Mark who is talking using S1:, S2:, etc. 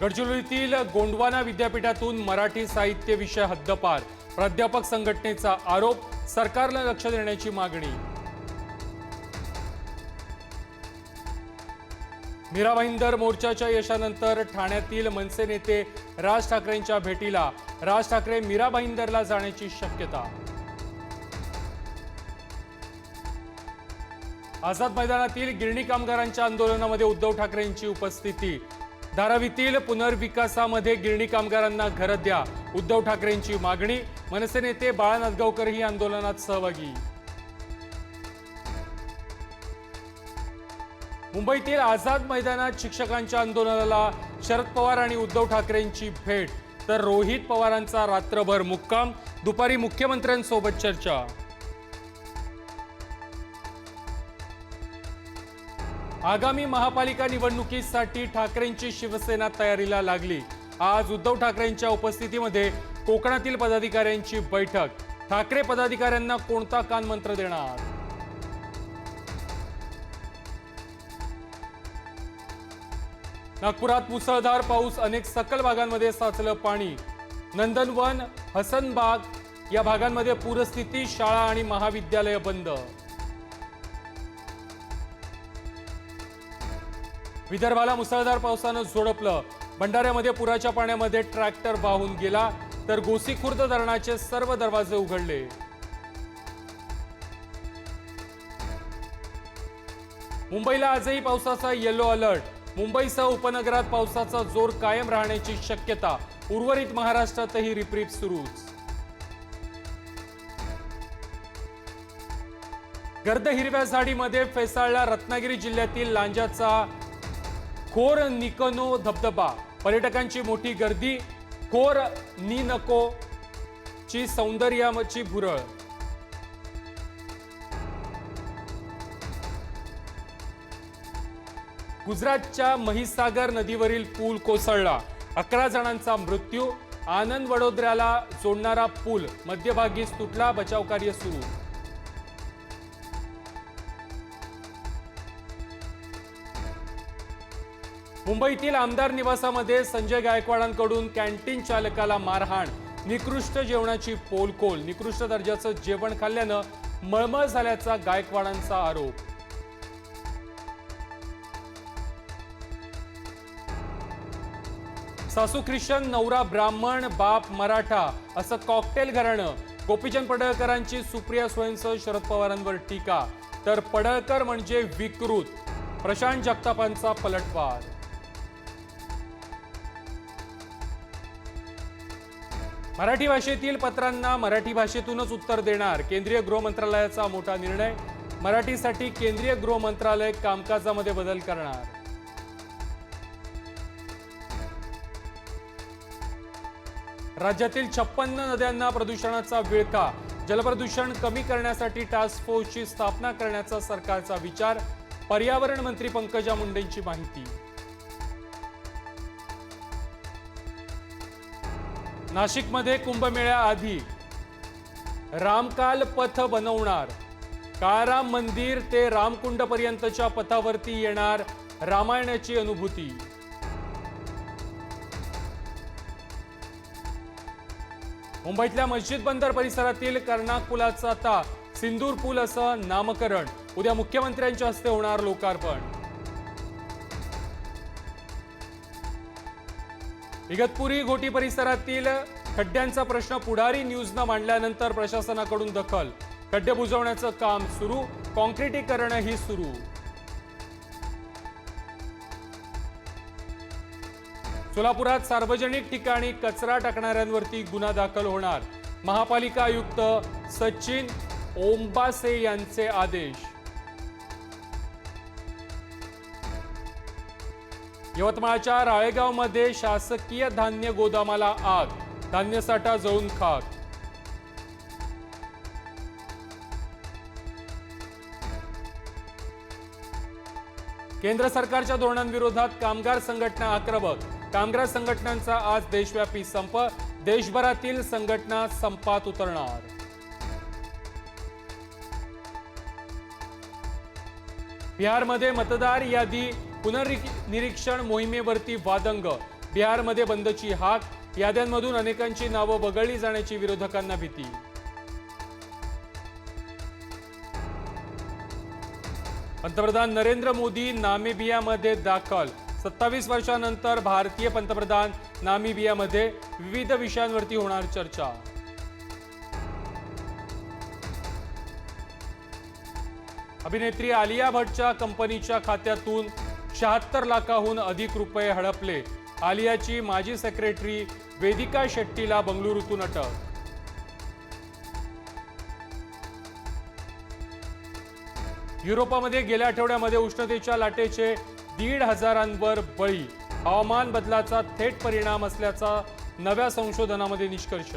S1: गडचिरोलीतील गोंडवाना विद्यापीठातून मराठी साहित्य विषय हद्दपार, प्राध्यापक संघटनेचा आरोप, सरकारला लक्ष देण्याची मागणी। मीरा भाईंदर मोर्चाच्या यशानंतर ठाण्यातील मनसे नेते राज ठाकरेंच्या भेटीला, राज ठाकरे मीरा भाईंदरला जाण्याची शक्यता। आझाद मैदानातील गिरणी कामगारांच्या आंदोलनामध्ये उद्धव ठाकरेंची उपस्थिती। धारावीतील पुनर्विकासामध्ये गिरणी कामगारांना घर द्या, उद्धव ठाकरेंची मागणी। मनसे नेते बाळा नांदगावकरही आंदोलनात सहभागी। मुंबईतील आझाद मैदानात शिक्षकांच्या आंदोलनाला शरद पवार आणि उद्धव ठाकरेंची भेट, तर रोहित पवारांचा रात्रभर मुक्काम, दुपारी मुख्यमंत्र्यांसोबत चर्चा। आगामी महापालिका निवडणुकीसाठी ठाकरेंची शिवसेना तयारीला लागली। आज उद्धव ठाकरेंच्या उपस्थितीमध्ये कोकणातील पदाधिकाऱ्यांची बैठक। ठाकरे पदाधिकाऱ्यांना कोणता कानमंत्र देणार? नागपुरात मुसळधार पाऊस, अनेक सखल भागांमध्ये साचलं पाणी। नंदनवन, हसनबाग या भागांमध्ये पूरस्थिती, शाळा आणि महाविद्यालय बंद। विदर्भाला मुसळधार पावसानं झोडपलं। भंडाऱ्यामध्ये पुराच्या पाण्यामध्ये ट्रॅक्टर वाहून गेला, तर गोसीखुर्द धरणाचे सर्व दरवाजे उघडले। मुंबईला आजही पावसाचा येलो अलर्ट। मुंबईसह उपनगरात पावसाचा जोर कायम राहण्याची शक्यता। उर्वरित महाराष्ट्रातही रिपरिप सुरूच। गर्द हिरव्या झाडीमध्ये फेसाळला रत्नागिरी जिल्ह्यातील लांजाचा खोर निकनो धबधबा। पर्यटकांची मोठी गर्दी, खोर निनको ची सौंदर्याची भुरळ। गुजरातच्या महिसागर नदीवरील पूल कोसळला, 11 जणांचा मृत्यू। आनंद वडोदऱ्याला जोडणारा पूल मध्यभागीच तुटला, बचाव कार्य सुरू। मुंबईतील आमदार निवासामध्ये संजय गायकवाडांकडून कॅन्टीन चालकाला मारहाण, निकृष्ट जेवणाची पोलखोल। निकृष्ट दर्जाचं जेवण खाल्ल्यानं मळमळ झाल्याचा गायकवाडांचा आरोप। सासू ख्रिश्चन, नवरा ब्राह्मण, बाप मराठा असं कॉकटेल घराणं। गोपीचंद पडळकरांची सुप्रिया सुळेंसह शरद पवारांवर टीका, तर पडळकर म्हणजे विकृत। प्रशांत जगतापांचा पलटवार। मराठी भाषेतील पत्रांना मराठी भाषेतूनच उत्तर देणार, केंद्रीय गृह मंत्रालयाचा मोठा निर्णय। मराठीसाठी केंद्रीय गृह मंत्रालय कामकाजामध्ये बदल करणार। राज्यातील 56 नद्यांना प्रदूषणाचा विळखा। जलप्रदूषण कमी करण्यासाठी टास्क फोर्सची स्थापना करण्याचा सरकारचा विचार। पर्यावरण मंत्री पंकजा मुंडेंची माहिती। नाशिकमध्ये कुंभमेळ्याआधी रामकाल पथ बनवणार। काळाराम मंदिर ते रामकुंड पर्यंतच्या पथावरती येणार रामायणाची अनुभूती। मुंबईतल्या मस्जिद बंदर परिसरातील कर्नाक पुलाचा आता सिंदूर पूल असं नामकरण। उद्या मुख्यमंत्र्यांच्या हस्ते होणार लोकार्पण। इगतपुरी घोटी परिसरातील खड्ड्यांचा प्रश्न पुढारी न्यूजनं मांडल्यानंतर प्रशासनाकडून दखल। खड्डे बुजवण्याचं काम सुरू, कॉन्क्रिटीकरणही सुरू। सोलापुरात सार्वजनिक ठिकाणी कचरा टाकणाऱ्यांवरती गुन्हा दाखल होणार। महापालिका आयुक्त सचिन ओंबासे यांचे आदेश। यवतमाळच्या राळेगावमध्ये शासकीय धान्य गोदामाला आग, धान्य साठा जळून खाक। केंद्र सरकारच्या धोरणांविरोधात कामगार संघटना आक्रमक। कामगार संघटनांचा आज देशव्यापी संप, देशभरातील संघटना संपात उतरणार। बिहारमध्ये मतदार यादी पुनर्निरीक्षण मोहिमेवरती वादंग। बिहारमध्ये बंदची हाक, याद्यांमधून अनेकांची नावं वगळली जाण्याची विरोधकांना भीती. पंतप्रधान नरेंद्र मोदी नामिबियामध्ये दाखल. 27 वर्षांनंतर भारतीय पंतप्रधान नामिबियामध्ये, विविध विषयांवरती होणार चर्चा. अभिनेत्री आलिया भट्टच्या कंपनीच्या खात्यातून 76 लाखाहून अधिक रुपये हडपले. आलियाची माजी सेक्रेटरी वेदिका शेट्टीला बंगळुरूतून अटक. युरोपामध्ये गेल्या आठवड्यामध्ये उष्णतेच्या लाटेचे 1,500 बळी. हवामान बदलाचा थेट परिणाम असल्याचा नव्या संशोधनामध्ये निष्कर्ष.